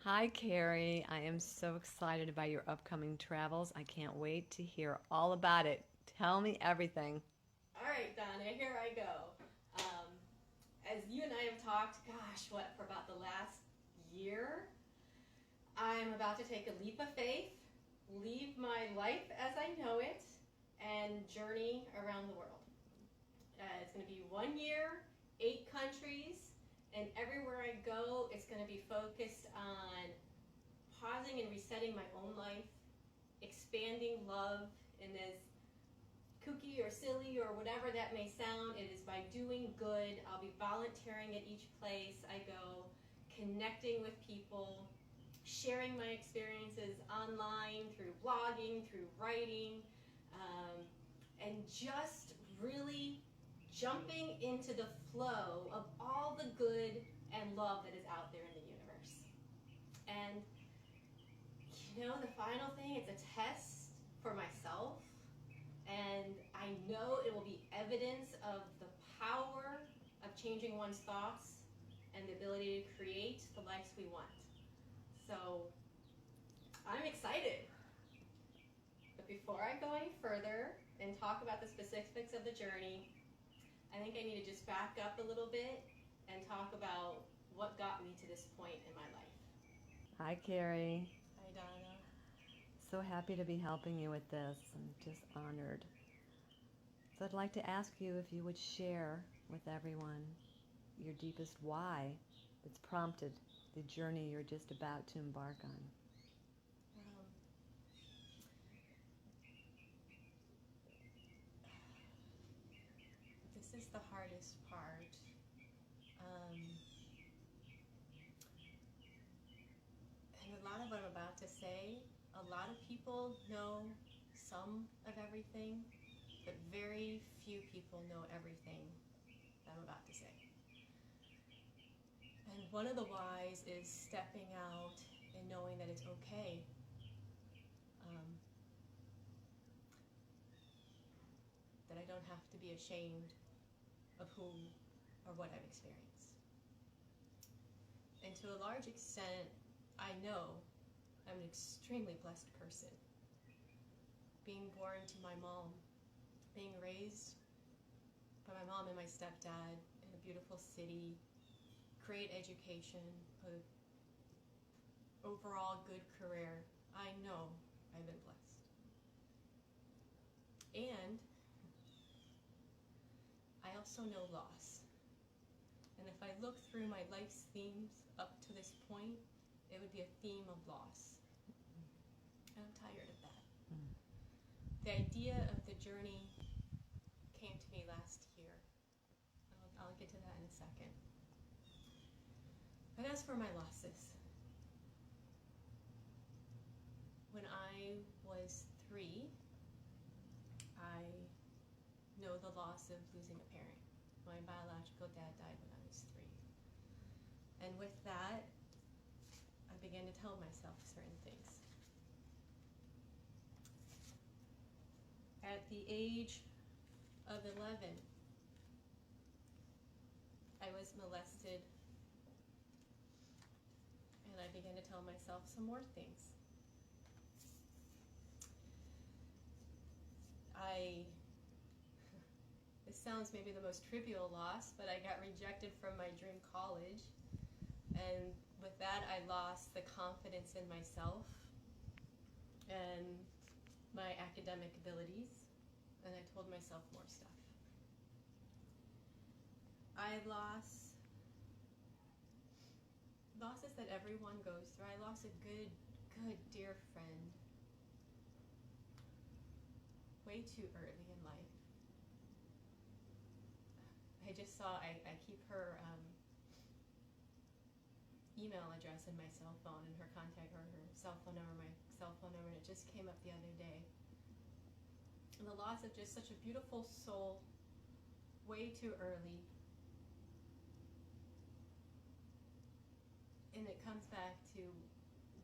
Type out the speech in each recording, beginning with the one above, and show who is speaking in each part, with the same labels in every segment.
Speaker 1: Hi, Kerry. I am so excited about your upcoming travels. I can't wait to hear all about it. Tell me everything.
Speaker 2: All right, Donna, here I go. Um, as you and I have talked, gosh, what, for about the last year, I'm about to take a leap of faith, leave my life as I know it, and journey around the world. It's going to be 1 year, 8 countries, and everywhere I go, it's going to be focused on pausing and resetting my own life, expanding love in this kooky or silly or whatever that may sound. It is by doing good. I'll be volunteering at each place I go, connecting with people, sharing my experiences online through blogging, through writing, um, and just really jumping into the flow of all the good and love that is out there in the universe. And the final thing, it's a test for myself, and I know it will be evidence of the power of changing one's thoughts and the ability to create the lives we want. So I'm excited. But before I go any further and talk about the specifics of the journey, I think I need to just back up a little bit and talk about what got me to this point in my life.
Speaker 1: Hi, Kerry.
Speaker 2: Hi, Donna.
Speaker 1: So happy to be helping you with this. I'm just honored. So I'd like to ask you if you would share with everyone your deepest why that's prompted the journey you're just about to embark on.
Speaker 2: Um, this is the hardest part. Um, and a lot of what I'm about to say, a lot of people know some of everything, but very few people know everything that I'm about to say. And one of the whys is stepping out and knowing that it's okay. Um, that I don't have to be ashamed of who or what I've experienced. And to a large extent, I know I'm an extremely blessed person. Being born to my mom, being raised by my mom and my stepdad in a beautiful city, great education, an overall good career, I know I've been blessed. And I also know loss. And if I look through my life's themes up to this point, it would be a theme of loss. And I'm tired of that. The idea of the journey came to me last year. I'll get to that in a second. But as for my losses, when I was 3, I know the loss of losing a parent. My biological dad died when I was 3. And with that, I began to tell myself certain things. At the age of 11, I was molested, and I began to tell myself some more things. This sounds maybe the most trivial loss, but I got rejected from my dream college, and with that I lost the confidence in myself and my academic abilities, and I told myself more stuff. I lost losses that everyone goes through. I lost a good dear friend way too early in life. I keep her email address in my cell phone, and her contact, or her cell phone number, my cell phone number, and it just came up the other day. And the loss of just such a beautiful soul way too early. And it comes back to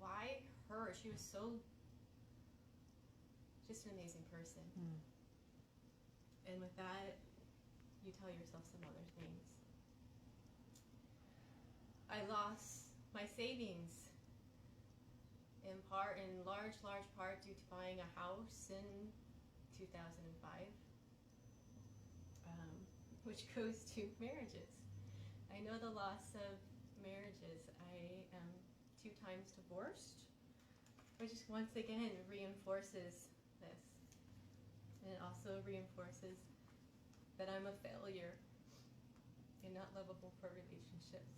Speaker 2: why her? She was just an amazing person. And with that, you tell yourself some other things. I lost my savings in large part due to buying a house in 2005, which goes to marriages. I know the loss of marriages. I am 2 times divorced, which once again reinforces this. And it also reinforces that I'm a failure and not lovable for relationships.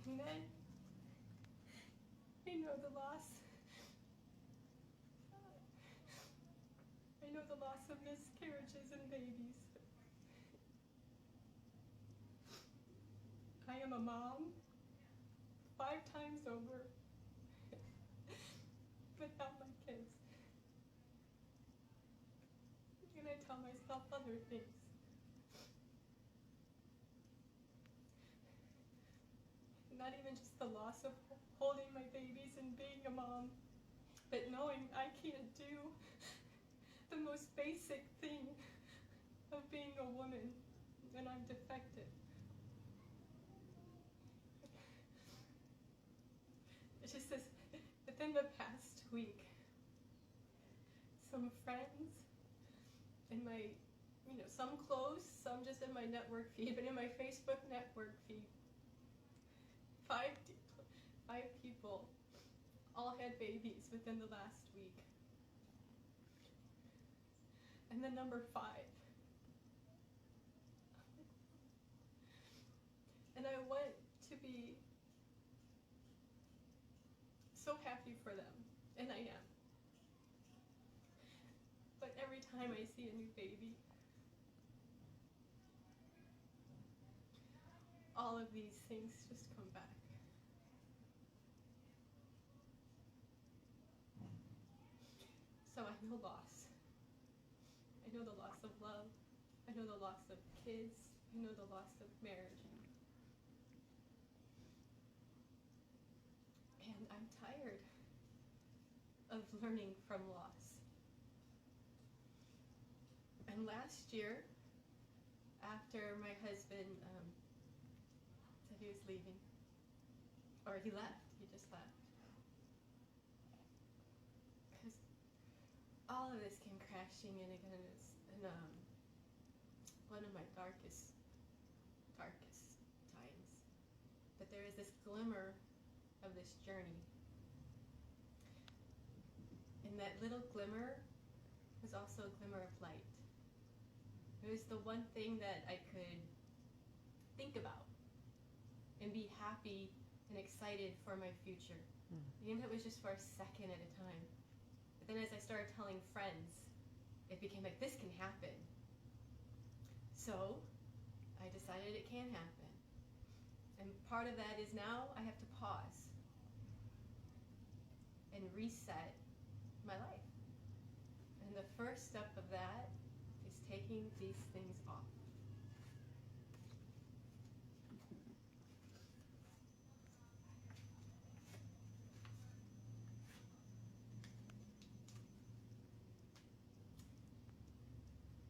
Speaker 2: And then I know the loss. I know the loss of miscarriages and babies. I am a mom 5 times over without my kids. And I tell myself other things. Not even just the loss of holding my babies and being a mom, but knowing I can't do the most basic thing of being a woman and I'm defective. It's just this, within the past week, some friends in my, some close, some just in my network feed, but in my Facebook network feed, 5 people all had babies within the last week. And the number 5. And I want to be so happy for them, and I am. But every time I see a new baby, all of these things just come back. So I know loss. I know the loss of love. I know the loss of kids. I know the loss of marriage. And I'm tired of learning from loss. And last year, after my husband said he was leaving, or he left, he just left. Because all of this came crashing in again. It's one of my darkest times. But there is this glimmer of this journey. And that little glimmer was also a glimmer of light. It was the one thing that I could think about and be happy and excited for my future. Even if it was just for a second at a time. But then as I started telling friends, it became like, this can happen. So I decided it can happen. And part of that is now I have to pause and reset my life. And the first step of that is taking these things off.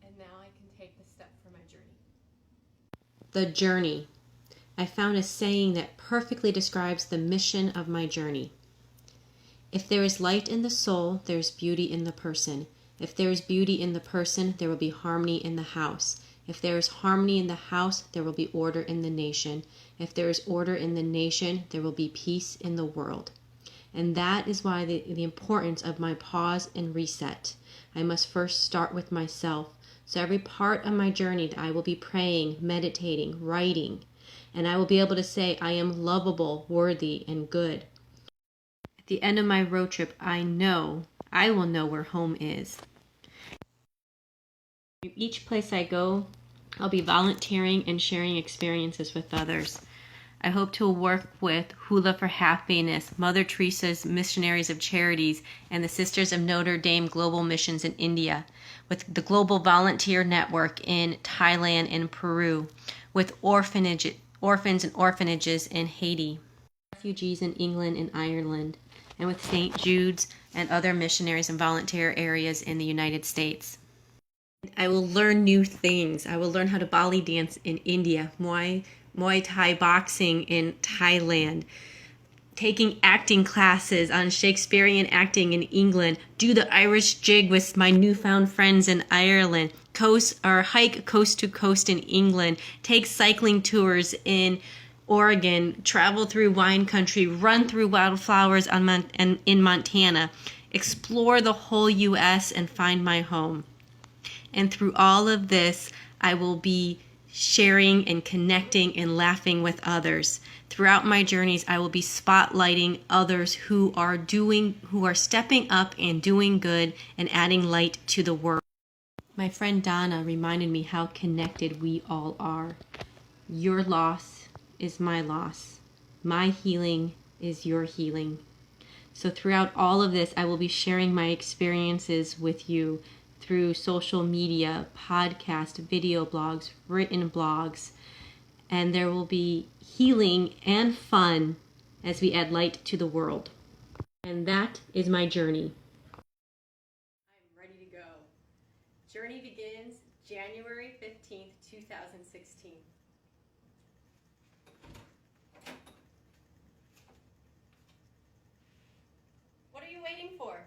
Speaker 2: And now I can take the step for my journey.
Speaker 3: The journey. I found a saying that perfectly describes the mission of my journey. If there is light in the soul, there is beauty in the person. If there is beauty in the person, there will be harmony in the house. If there is harmony in the house, there will be order in the nation. If there is order in the nation, there will be peace in the world. And that is why the importance of my pause and reset. I must first start with myself. So every part of my journey, I will be praying, meditating, writing, and I will be able to say, I am lovable, worthy, and good. At the end of my road trip, I will know where home is. Each place I go, I'll be volunteering and sharing experiences with others. I hope to work with Hula for Happiness, Mother Teresa's Missionaries of Charities, and the Sisters of Notre Dame Global Missions in India, with the Global Volunteer Network in Thailand and Peru, with orphans and orphanages in Haiti, refugees in England and Ireland, and with St. Jude's and other missionaries and volunteer areas in the United States. I will learn new things. I will learn how to Bali dance in India, Muay Muay Thai boxing in Thailand, taking acting classes on Shakespearean acting in England, do the Irish jig with my newfound friends in Ireland, hike coast to coast in England, take cycling tours in Oregon, travel through wine country, run through wildflowers in Montana, explore the whole U.S. and find my home. And through all of this, I will be sharing and connecting and laughing with others. Throughout my journeys, I will be spotlighting others who are stepping up and doing good and adding light to the world. My friend Donna reminded me how connected we all are. Your loss is my loss. My healing is your healing. So throughout all of this, I will be sharing my experiences with you through social media, podcast, video blogs, written blogs, and there will be healing and fun as we add light to the world. And that is my journey.
Speaker 2: I'm ready to go. Journey begins January 15th, 2016. What are you waiting for?